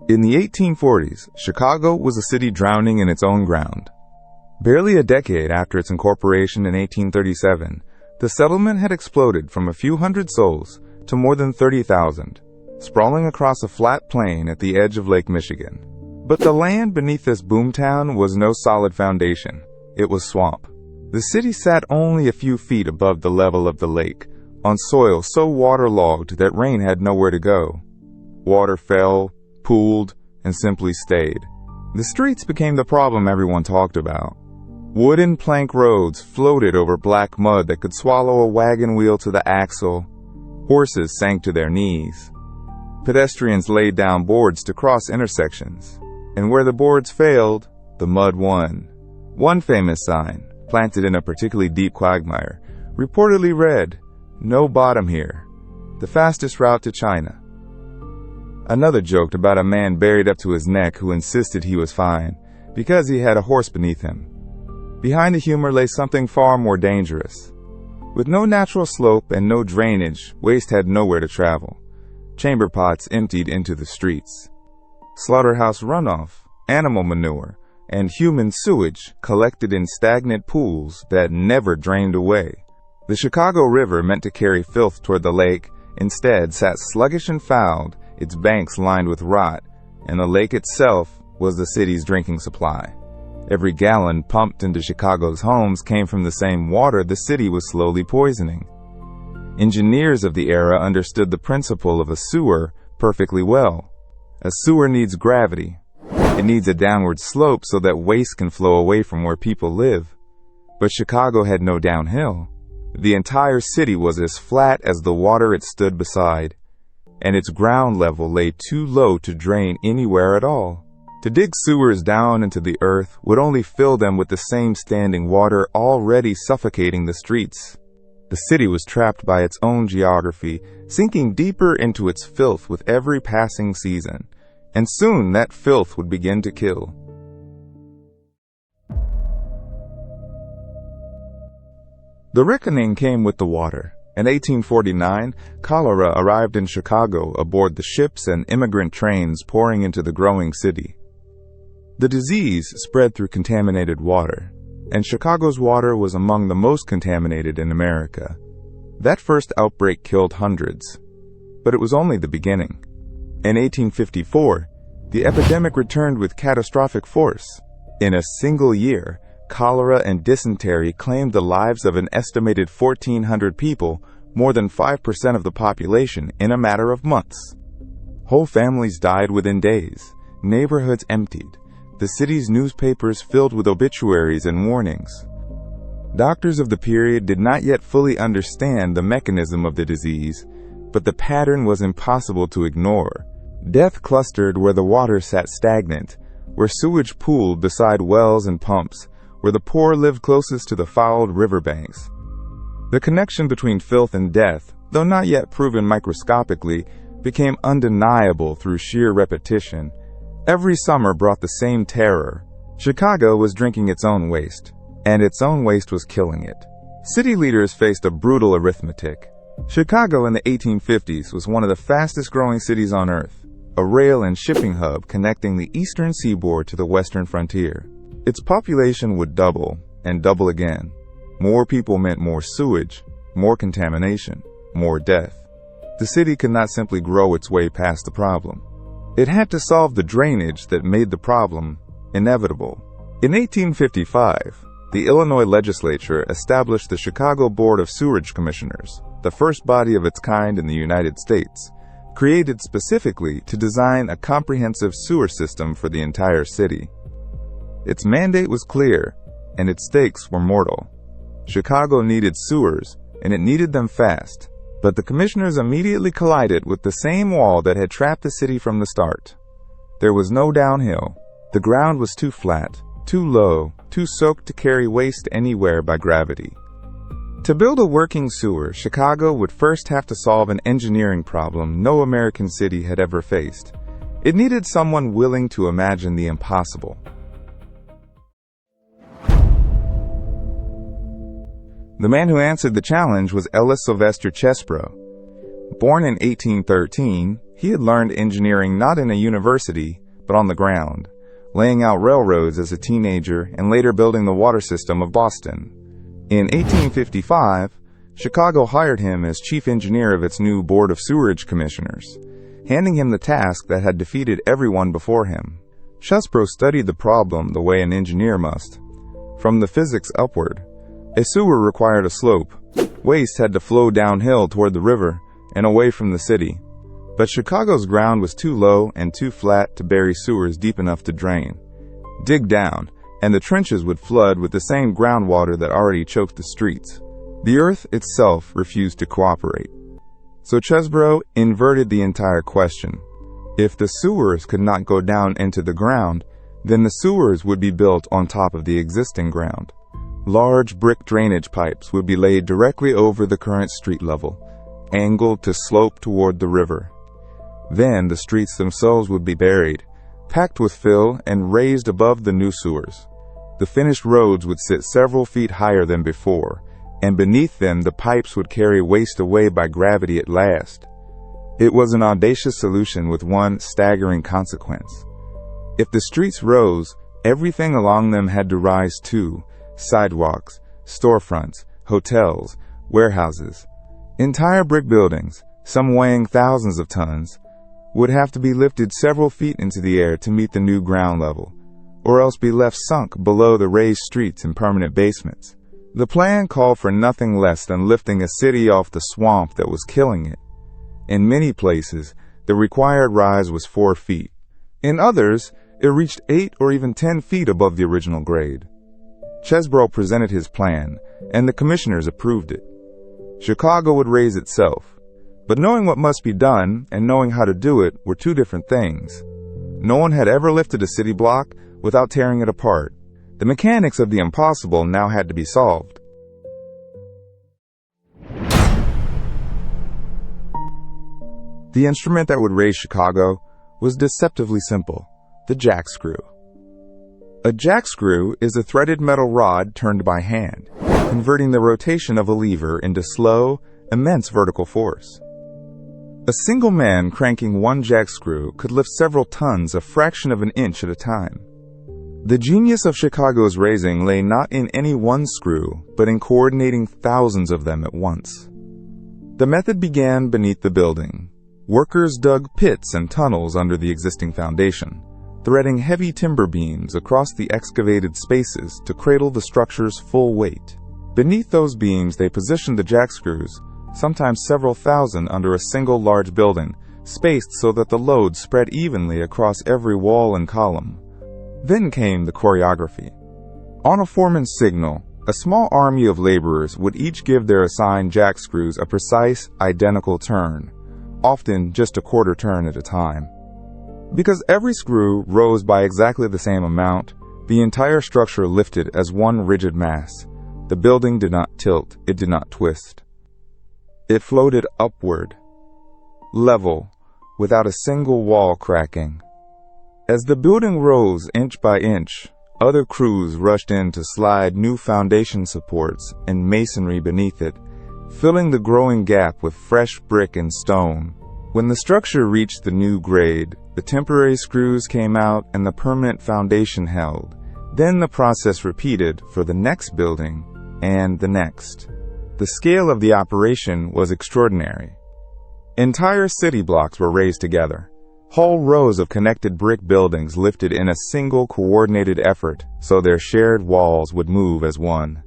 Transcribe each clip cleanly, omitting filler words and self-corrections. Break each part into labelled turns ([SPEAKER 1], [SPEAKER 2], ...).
[SPEAKER 1] In the 1840s, Chicago was a city drowning in its own ground. Barely a decade after its incorporation in 1837, the settlement had exploded from a few hundred souls to more than 30,000, sprawling across a flat plain at the edge of Lake Michigan. But the land beneath this boomtown was no solid foundation. It was swamp. The city sat only a few feet above the level of the lake, on soil so waterlogged that rain had nowhere to go. Water fell, pooled, and simply stayed. The streets became the problem everyone talked about. Wooden plank roads floated over black mud that could swallow a wagon wheel to the axle. Horses sank to their knees. Pedestrians laid down boards to cross intersections, and where the boards failed, the mud won. One famous sign, planted in a particularly deep quagmire, reportedly read, "No bottom here. The fastest route to China." Another joked about a man buried up to his neck who insisted he was fine because he had a horse beneath him. Behind the humor lay something far more dangerous. With no natural slope and no drainage, waste had nowhere to travel. Chamber pots emptied into the streets. Slaughterhouse runoff, animal manure, and human sewage collected in stagnant pools that never drained away. The Chicago River, meant to carry filth toward the lake, instead sat sluggish and fouled, its banks lined with rot, and the lake itself was the city's drinking supply. Every gallon pumped into Chicago's homes came from the same water the city was slowly poisoning. Engineers of the era understood the principle of a sewer perfectly well. A sewer needs gravity. It needs a downward slope so that waste can flow away from where people live. But Chicago had no downhill. The entire city was as flat as the water it stood beside, and its ground level lay too low to drain anywhere at all. To dig sewers down into the earth would only fill them with the same standing water already suffocating the streets. The city was trapped by its own geography, sinking deeper into its filth with every passing season, and soon that filth would begin to kill. The reckoning came with the water. In 1849, cholera arrived in Chicago aboard the ships and immigrant trains pouring into the growing city. The disease spread through contaminated water, and Chicago's water was among the most contaminated in America. That first outbreak killed hundreds, but it was only the beginning. In 1854, the epidemic returned with catastrophic force. In a single year, cholera and dysentery claimed the lives of an estimated 1,400 people, more than 5% of the population, in a matter of months. Whole families died within days, neighborhoods emptied, the city's newspapers filled with obituaries and warnings. Doctors of the period did not yet fully understand the mechanism of the disease, but the pattern was impossible to ignore. Death clustered where the water sat stagnant, where sewage pooled beside wells and pumps, where the poor lived closest to the fouled riverbanks. The connection between filth and death, though not yet proven microscopically, became undeniable through sheer repetition. Every summer brought the same terror. Chicago was drinking its own waste, and its own waste was killing it. City leaders faced a brutal arithmetic. Chicago in the 1850s was one of the fastest growing cities on earth, a rail and shipping hub connecting the eastern seaboard to the western frontier. Its population would double, and double again. More people meant more sewage, more contamination, more death. The city could not simply grow its way past the problem. It had to solve the drainage that made the problem inevitable. In 1855, the Illinois legislature established the Chicago Board of Sewerage Commissioners, the first body of its kind in the United States, created specifically to design a comprehensive sewer system for the entire city. Its mandate was clear, and its stakes were mortal. Chicago needed sewers, and it needed them fast. But the commissioners immediately collided with the same wall that had trapped the city from the start. There was no downhill. The ground was too flat, too low, too soaked to carry waste anywhere by gravity. To build a working sewer, Chicago would first have to solve an engineering problem no American city had ever faced. It needed someone willing to imagine the impossible. The man who answered the challenge was Ellis Sylvester Chesbrough. Born in 1813, He had learned engineering not in a university, but on the ground, laying out railroads as a teenager and later building the water system of Boston. In 1855, Chicago hired him as chief engineer of its new Board of Sewerage Commissioners, handing him the task that had defeated everyone before him. Chesbrough studied the problem the way an engineer must. From the physics upward, a sewer required a slope. Waste had to flow downhill toward the river and away from the city. But Chicago's ground was too low and too flat to bury sewers deep enough to drain. Dig down, and the trenches would flood with the same groundwater that already choked the streets. The earth itself refused to cooperate. So Chesbrough inverted the entire question. If the sewers could not go down into the ground, then the sewers would be built on top of the existing ground. Large brick drainage pipes would be laid directly over the current street level, angled to slope toward the river. Then the streets themselves would be buried, packed with fill and raised above the new sewers. The finished roads would sit several feet higher than before, and beneath them the pipes would carry waste away by gravity at last. It was an audacious solution with one staggering consequence. If the streets rose, everything along them had to rise too: sidewalks, storefronts, hotels, warehouses. Entire brick buildings, some weighing thousands of tons, would have to be lifted several feet into the air to meet the new ground level, or else be left sunk below the raised streets in permanent basements. The plan called for nothing less than lifting a city off the swamp that was killing it. In many places, the required rise was 4 feet. In others, it reached 8 or even 10 feet above the original grade. Chesbrough presented his plan, and the commissioners approved it. Chicago would raise itself. But knowing what must be done and knowing how to do it were two different things. No one had ever lifted a city block without tearing it apart. The mechanics of the impossible now had to be solved. The instrument that would raise Chicago was deceptively simple: the jackscrew. A jackscrew is a threaded metal rod turned by hand, converting the rotation of a lever into slow, immense vertical force. A single man cranking one jackscrew could lift several tons a fraction of an inch at a time. The genius of Chicago's raising lay not in any one screw, but in coordinating thousands of them at once. The method began beneath the building. Workers dug pits and tunnels under the existing foundation, threading heavy timber beams across the excavated spaces to cradle the structure's full weight. Beneath those beams they positioned the jackscrews, sometimes several thousand under a single large building, spaced so that the load spread evenly across every wall and column. Then came the choreography. On a foreman's signal, a small army of laborers would each give their assigned jackscrews a precise, identical turn, often just a quarter turn at a time. Because every screw rose by exactly the same amount, the entire structure lifted as one rigid mass. The building did not tilt, it did not twist. It floated upward, level, without a single wall cracking. As the building rose inch by inch, other crews rushed in to slide new foundation supports and masonry beneath it, filling the growing gap with fresh brick and stone. When the structure reached the new grade, the temporary screws came out and the permanent foundation held. Then the process repeated for the next building and the next. The scale of the operation was extraordinary. Entire city blocks were raised together. Whole rows of connected brick buildings lifted in a single coordinated effort so their shared walls would move as one.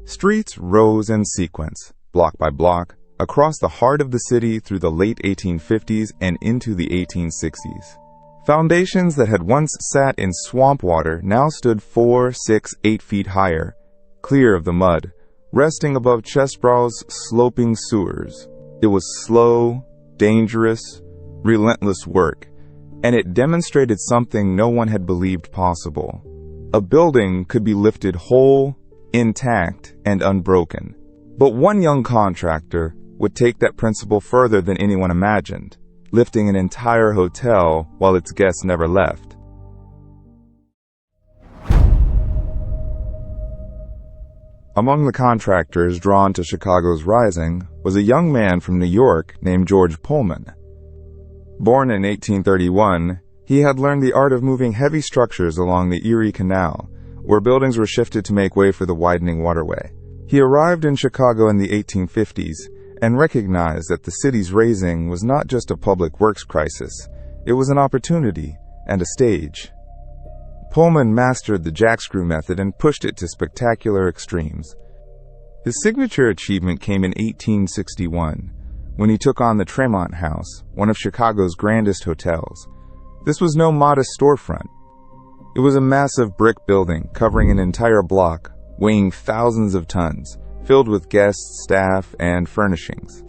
[SPEAKER 1] Streets rose in sequence, block by block, across the heart of the city through the late 1850s and into the 1860s. Foundations that had once sat in swamp water now stood 4, 6, 8 feet higher, clear of the mud, resting above Chesbrough's sloping sewers. It was slow, dangerous, relentless work, and it demonstrated something no one had believed possible. A building could be lifted whole, intact, and unbroken. But one young contractor would take that principle further than anyone imagined, lifting an entire hotel while its guests never left. Among the contractors drawn to Chicago's rising was a young man from New York named George Pullman. Born in 1831, he had learned the art of moving heavy structures along the Erie Canal, where buildings were shifted to make way for the widening waterway. He arrived in Chicago in the 1850s and recognized that the city's raising was not just a public works crisis, it was an opportunity and a stage. Pullman mastered the jackscrew method and pushed it to spectacular extremes. His signature achievement came in 1861, when he took on the Tremont House, one of Chicago's grandest hotels. This was no modest storefront. It was a massive brick building covering an entire block, weighing thousands of tons, filled with guests, staff, and furnishings.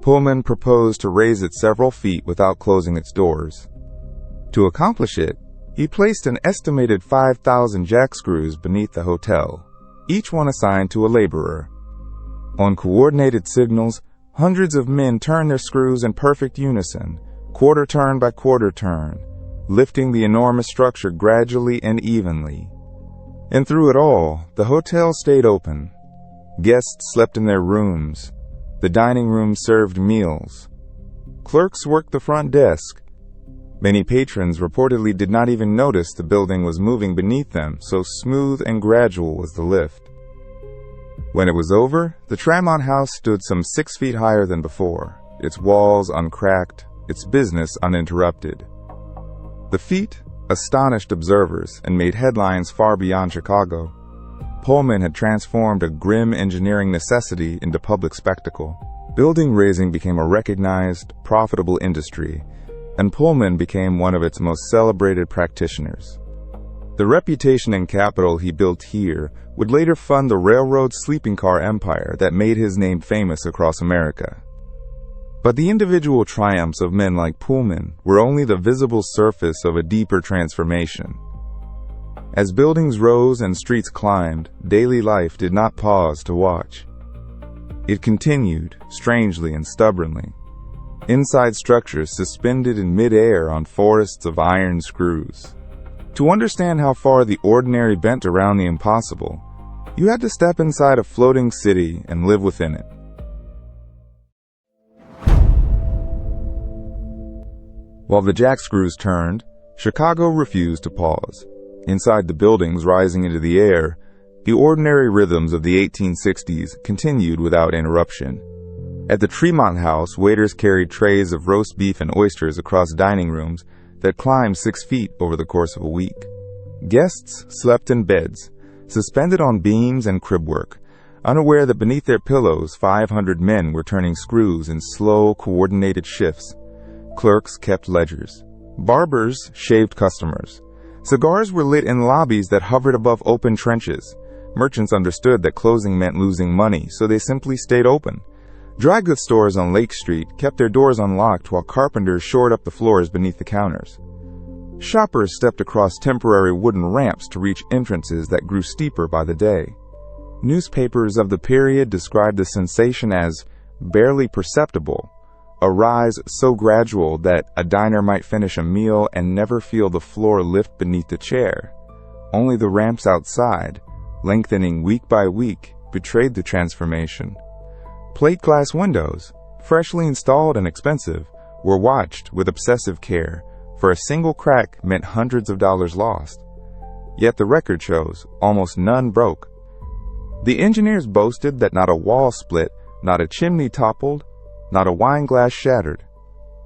[SPEAKER 1] Pullman proposed to raise it several feet without closing its doors. To accomplish it, he placed an estimated 5,000 jackscrews beneath the hotel, each one assigned to a laborer. On coordinated signals, hundreds of men turned their screws in perfect unison, quarter turn by quarter turn, lifting the enormous structure gradually and evenly. And through it all, the hotel stayed open. Guests slept in their rooms. The dining room served meals. Clerks worked the front desk. Many patrons reportedly did not even notice the building was moving beneath them, so smooth and gradual was the lift. When it was over, the Tremont House stood some 6 feet higher than before, its walls uncracked, its business uninterrupted. The feat astonished observers and made headlines far beyond Chicago. Pullman had transformed a grim engineering necessity into public spectacle. Building raising became a recognized, profitable industry, and Pullman became one of its most celebrated practitioners. The reputation and capital he built here would later fund the railroad sleeping car empire that made his name famous across America. But the individual triumphs of men like Pullman were only the visible surface of a deeper transformation. As buildings rose and streets climbed, daily life did not pause to watch. It continued, strangely and stubbornly. Inside structures suspended in mid-air on forests of iron screws. To understand how far the ordinary bent around the impossible, you had to step inside a floating city and live within it. While the jackscrews turned, Chicago refused to pause. Inside the buildings rising into the air, the ordinary rhythms of the 1860s continued without interruption. At the Tremont House, waiters carried trays of roast beef and oysters across dining rooms that climbed 6 feet over the course of a week. Guests slept in beds, suspended on beams and cribwork, unaware that beneath their pillows 500 men were turning screws in slow, coordinated shifts. Clerks kept ledgers. Barbers shaved customers. Cigars were lit in lobbies that hovered above open trenches. Merchants understood that closing meant losing money, so they simply stayed open. Dry goods stores on Lake Street kept their doors unlocked while carpenters shored up the floors beneath the counters. Shoppers stepped across temporary wooden ramps to reach entrances that grew steeper by the day. Newspapers of the period described the sensation as barely perceptible, a rise so gradual that a diner might finish a meal and never feel the floor lift beneath the chair. Only the ramps outside, lengthening week by week, betrayed the transformation. Plate glass windows, freshly installed and expensive, were watched with obsessive care, for a single crack meant hundreds of dollars lost. Yet the record shows almost none broke. The engineers boasted that not a wall split, not a chimney toppled, not a wine glass shattered.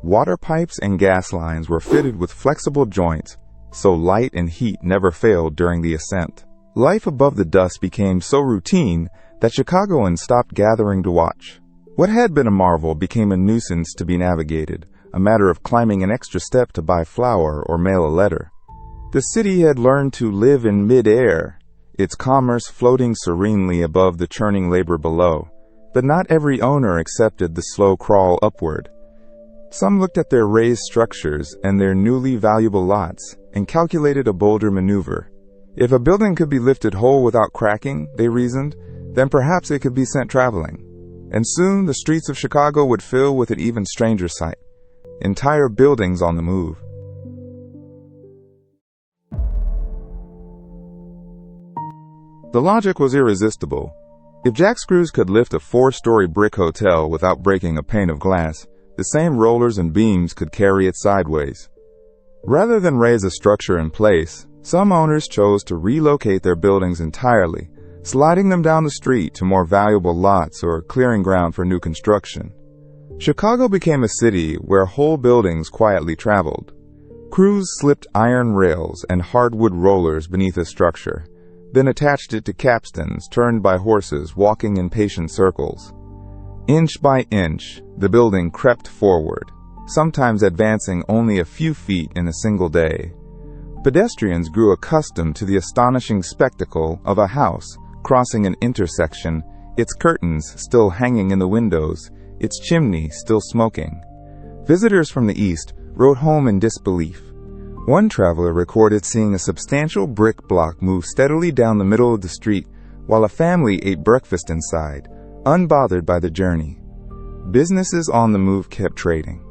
[SPEAKER 1] Water pipes and gas lines were fitted with flexible joints, so light and heat never failed during the ascent. Life above the dust became so routine that Chicagoans stopped gathering to watch. What had been a marvel became a nuisance to be navigated, a matter of climbing an extra step to buy flour or mail a letter. The city had learned to live in mid-air, its commerce floating serenely above the churning labor below. But not every owner accepted the slow crawl upward. Some looked at their raised structures and their newly valuable lots and calculated a bolder maneuver. If a building could be lifted whole without cracking, they reasoned, then perhaps it could be sent traveling. And soon the streets of Chicago would fill with an even stranger sight: entire buildings on the move. The logic was irresistible. If jackscrews could lift a 4-story brick hotel without breaking a pane of glass, the same rollers and beams could carry it sideways. Rather than raise a structure in place, some owners chose to relocate their buildings entirely, sliding them down the street to more valuable lots or clearing ground for new construction. Chicago became a city where whole buildings quietly traveled. Crews slipped iron rails and hardwood rollers beneath a structure, then attached it to capstans turned by horses walking in patient circles. Inch by inch, the building crept forward, sometimes advancing only a few feet in a single day. Pedestrians grew accustomed to the astonishing spectacle of a house crossing an intersection, its curtains still hanging in the windows, its chimney still smoking. Visitors from the east wrote home in disbelief. One traveler recorded seeing a substantial brick block move steadily down the middle of the street while a family ate breakfast inside, unbothered by the journey. Businesses on the move kept trading.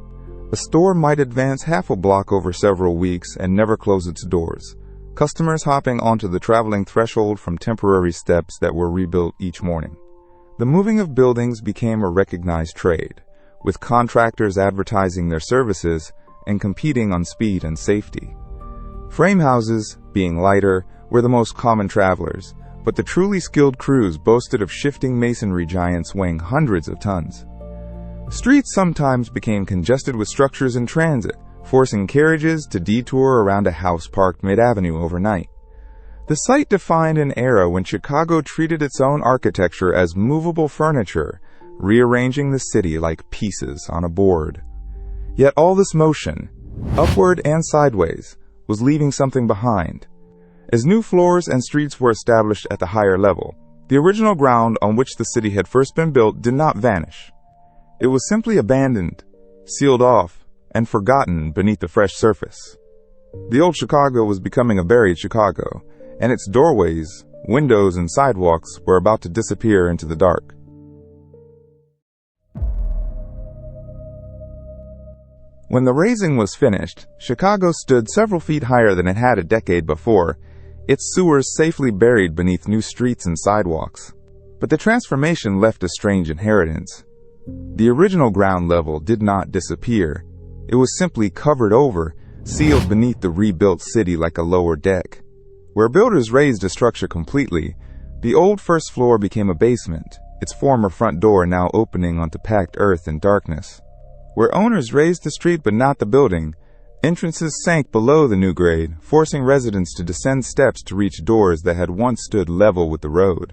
[SPEAKER 1] A store might advance half a block over several weeks and never close its doors, customers hopping onto the traveling threshold from temporary steps that were rebuilt each morning. The moving of buildings became a recognized trade, with contractors advertising their services and competing on speed and safety. Frame houses, being lighter, were the most common travelers, but the truly skilled crews boasted of shifting masonry giants weighing hundreds of tons. Streets sometimes became congested with structures in transit, forcing carriages to detour around a house parked mid-avenue overnight. The site defined an era when Chicago treated its own architecture as movable furniture, rearranging the city like pieces on a board. Yet all this motion, upward and sideways, was leaving something behind. As new floors and streets were established at the higher level, the original ground on which the city had first been built did not vanish. It was simply abandoned, sealed off, and forgotten beneath the fresh surface. The old Chicago was becoming a buried Chicago, and its doorways, windows, and sidewalks were about to disappear into the dark. When the raising was finished, Chicago stood several feet higher than it had a decade before, its sewers safely buried beneath new streets and sidewalks. But the transformation left a strange inheritance. The original ground level did not disappear. It was simply covered over, sealed beneath the rebuilt city like a lower deck. Where builders raised a structure completely, the old first floor became a basement, its former front door now opening onto packed earth and darkness. Where owners raised the street but not the building, entrances sank below the new grade, forcing residents to descend steps to reach doors that had once stood level with the road.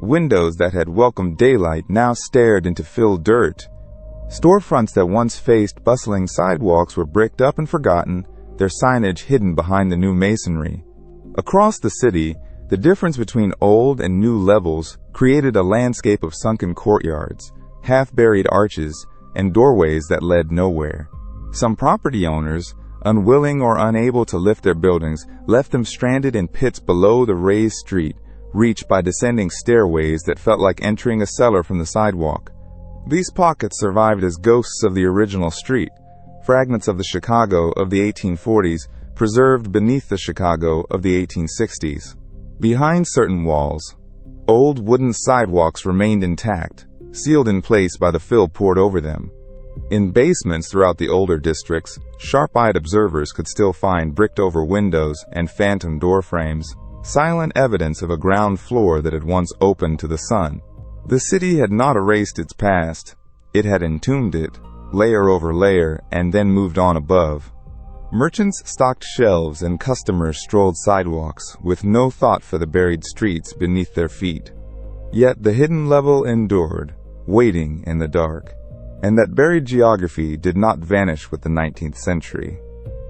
[SPEAKER 1] Windows that had welcomed daylight now stared into filled dirt. Storefronts that once faced bustling sidewalks were bricked up and forgotten, their signage hidden behind the new masonry. Across the city, the difference between old and new levels created a landscape of sunken courtyards, half-buried arches, and doorways that led nowhere. Some property owners, unwilling or unable to lift their buildings, left them stranded in pits below the raised street, reached by descending stairways that felt like entering a cellar from the sidewalk. These pockets survived as ghosts of the original street, fragments of the Chicago of the 1840s preserved beneath the Chicago of the 1860s. Behind certain walls, old wooden sidewalks remained intact, sealed in place by the fill poured over them. In basements throughout the older districts, sharp-eyed observers could still find bricked-over windows and phantom door frames, silent evidence of a ground floor that had once opened to the sun. The city had not erased its past. It had entombed it, layer over layer, and then moved on above. Merchants stocked shelves and customers strolled sidewalks, with no thought for the buried streets beneath their feet. Yet the hidden level endured, waiting in the dark. And that buried geography did not vanish with the 19th century.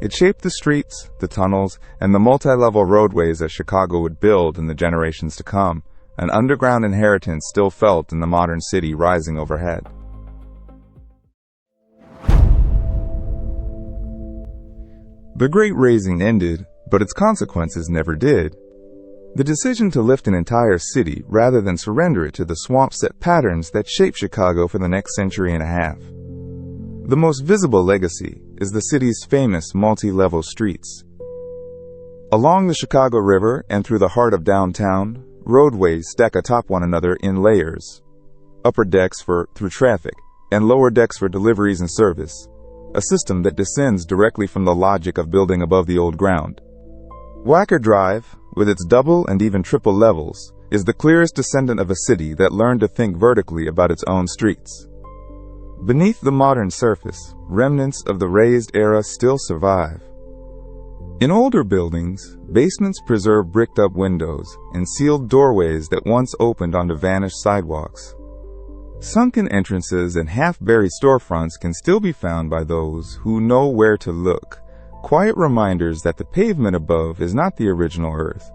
[SPEAKER 1] It shaped the streets, the tunnels, and the multi-level roadways that Chicago would build in the generations to come, an underground inheritance still felt in the modern city rising overhead. The Great Raising ended, but its consequences never did. The decision to lift an entire city rather than surrender it to the swamp-set patterns that shaped Chicago for the next century and a half. The most visible legacy is the city's famous multi-level streets. Along the Chicago River and through the heart of downtown, roadways stack atop one another in layers. Upper decks for through traffic, and lower decks for deliveries and service, a system that descends directly from the logic of building above the old ground. Wacker Drive, with its double and even triple levels, is the clearest descendant of a city that learned to think vertically about its own streets. Beneath the modern surface, remnants of the raised era still survive. In older buildings, basements preserve bricked-up windows and sealed doorways that once opened onto vanished sidewalks. Sunken entrances and half-buried storefronts can still be found by those who know where to look, quiet reminders that the pavement above is not the original earth.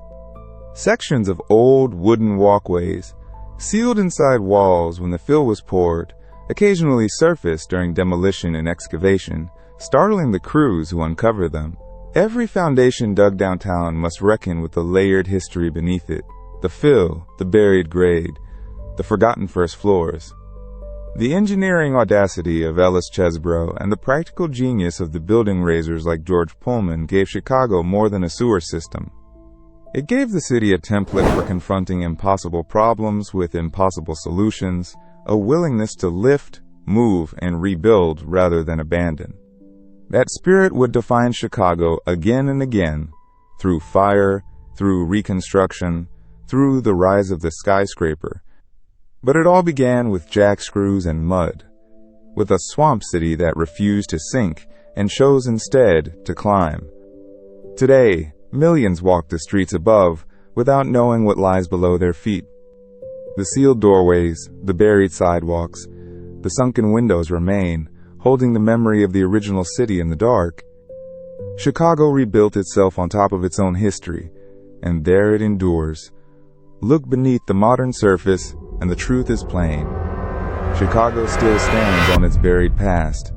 [SPEAKER 1] Sections of old wooden walkways, sealed inside walls when the fill was poured, occasionally surface during demolition and excavation, startling the crews who uncover them. Every foundation dug downtown must reckon with the layered history beneath it, the fill, the buried grade, the forgotten first floors. The engineering audacity of Ellis Chesbrough and the practical genius of the building raisers like George Pullman gave Chicago more than a sewer system. It gave the city a template for confronting impossible problems with impossible solutions, a willingness to lift, move, and rebuild rather than abandon. That spirit would define Chicago again and again, through fire, through reconstruction, through the rise of the skyscraper. But it all began with jackscrews and mud, with a swamp city that refused to sink and chose instead to climb. Today, millions walk the streets above without knowing what lies below their feet. The sealed doorways, the buried sidewalks, the sunken windows remain, holding the memory of the original city in the dark. Chicago rebuilt itself on top of its own history, and there it endures. Look beneath the modern surface, and the truth is plain. Chicago still stands on its buried past,